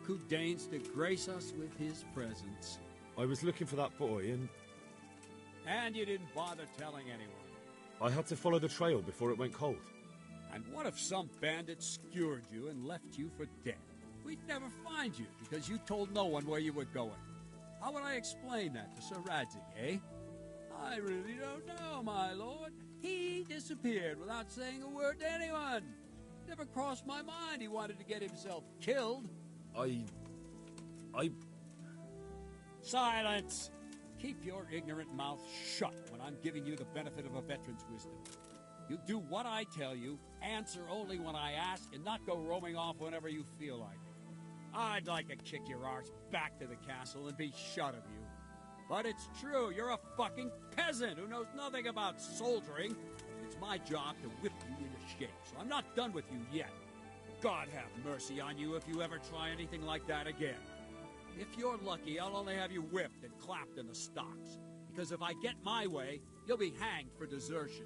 who deigns to grace us with his presence. I was looking for that boy, and... And you didn't bother telling anyone. I had to follow the trail before it went cold. And what if some bandit skewered you and left you for dead? We'd never find you because you told no one where you were going. How would I explain that to Sir Radzig, eh? I really don't know, my lord. He disappeared without saying a word to anyone. Never crossed my mind he wanted to get himself killed. Silence! Keep your ignorant mouth shut when I'm giving you the benefit of a veteran's wisdom. You do what I tell you, answer only when I ask, and not go roaming off whenever you feel like it. I'd like to kick your arse back to the castle and be shut of you. But it's true, you're a fucking peasant who knows nothing about soldiering. It's my job to whip you into shape, so I'm not done with you yet. God have mercy on you if you ever try anything like that again. If you're lucky, I'll only have you whipped and clapped in the stocks. Because if I get my way, you'll be hanged for desertion.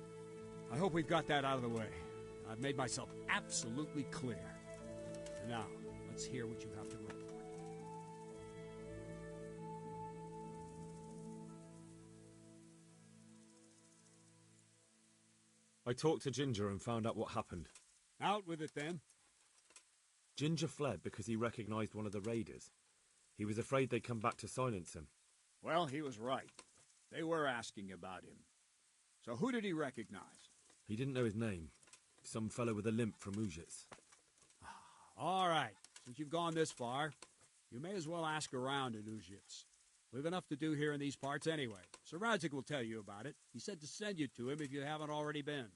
I hope we've got that out of the way. I've made myself absolutely clear. And now, let's hear what you have to report. I talked to Ginger and found out what happened. Out with it, then. Ginger fled because he recognized one of the raiders. He was afraid they'd come back to silence him. Well, he was right. They were asking about him. So who did he recognize? He didn't know his name. Some fellow with a limp from Ujits. All right. Since you've gone this far, you may as well ask around in Ujits. We've enough to do here in these parts anyway. Sir Radzig will tell you about it. He said to send you to him if you haven't already been.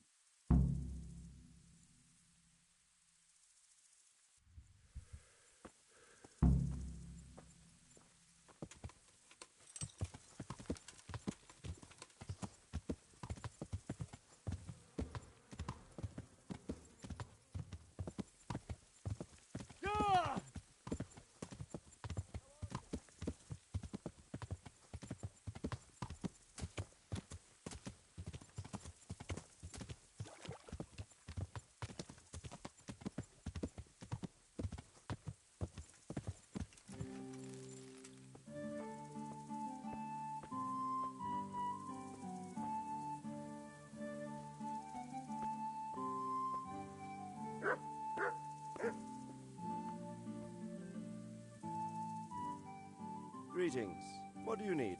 Greetings. What do you need?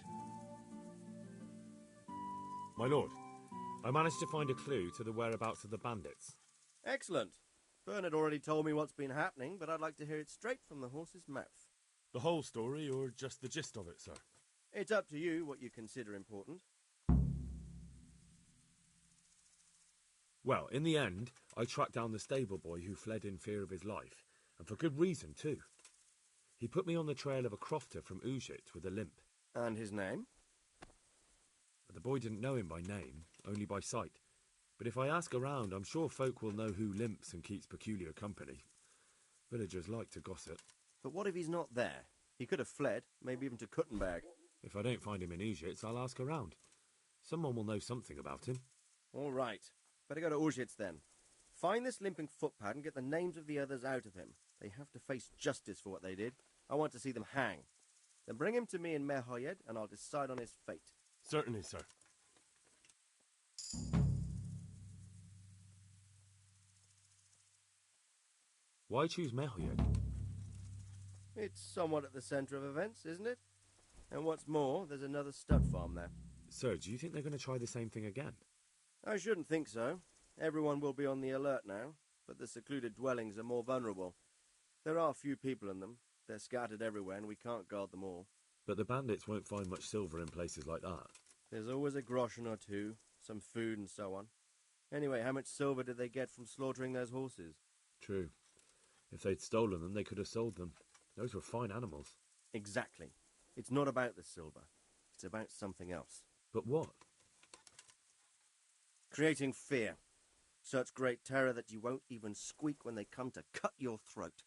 My lord, I managed to find a clue to the whereabouts of the bandits. Excellent. Bernard already told me what's been happening, but I'd like to hear it straight from the horse's mouth. The whole story, or just the gist of it, sir? It's up to you what you consider important. Well, in the end, I tracked down the stable boy who fled in fear of his life, and for good reason, too. He put me on the trail of a crofter from Ujit with a limp. And his name? The boy didn't know him by name, only by sight. But if I ask around, I'm sure folk will know who limps and keeps peculiar company. Villagers like to gossip. But what if he's not there? He could have fled, maybe even to Kuttenberg. If I don't find him in Ujits, I'll ask around. Someone will know something about him. All right. Better go to Ujits then. Find this limping footpad and get the names of the others out of him. They have to face justice for what they did. I want to see them hang. Then bring him to me in Mehoyed, and I'll decide on his fate. Certainly, sir. Why choose Mehoyed? It's somewhat at the centre of events, isn't it? And what's more, there's another stud farm there. Sir, do you think they're going to try the same thing again? I shouldn't think so. Everyone will be on the alert now, but the secluded dwellings are more vulnerable. There are few people in them. They're scattered everywhere and we can't guard them all. But the bandits won't find much silver in places like that. There's always a groschen or two, some food and so on. Anyway, how much silver did they get from slaughtering those horses? True. If they'd stolen them, they could have sold them. Those were fine animals. Exactly. It's not about the silver. It's about something else. But what? Creating fear. Such great terror that you won't even squeak when they come to cut your throat.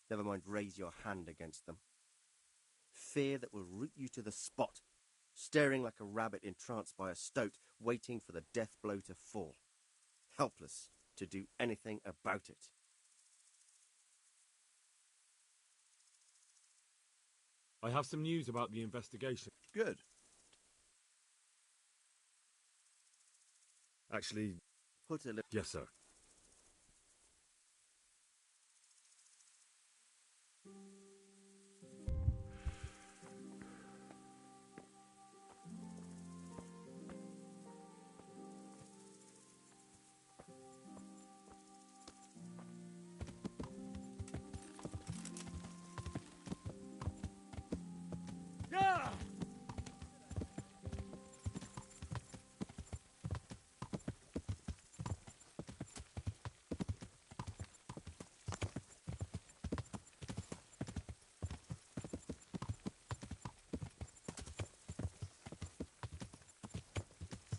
Never mind raise your hand against them. Fear that will root you to the spot, staring like a rabbit entranced by a stoat, waiting for the death blow to fall. Helpless to do anything about it. I have some news about the investigation. Good. Actually, Put a little... yes, sir.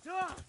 Stop!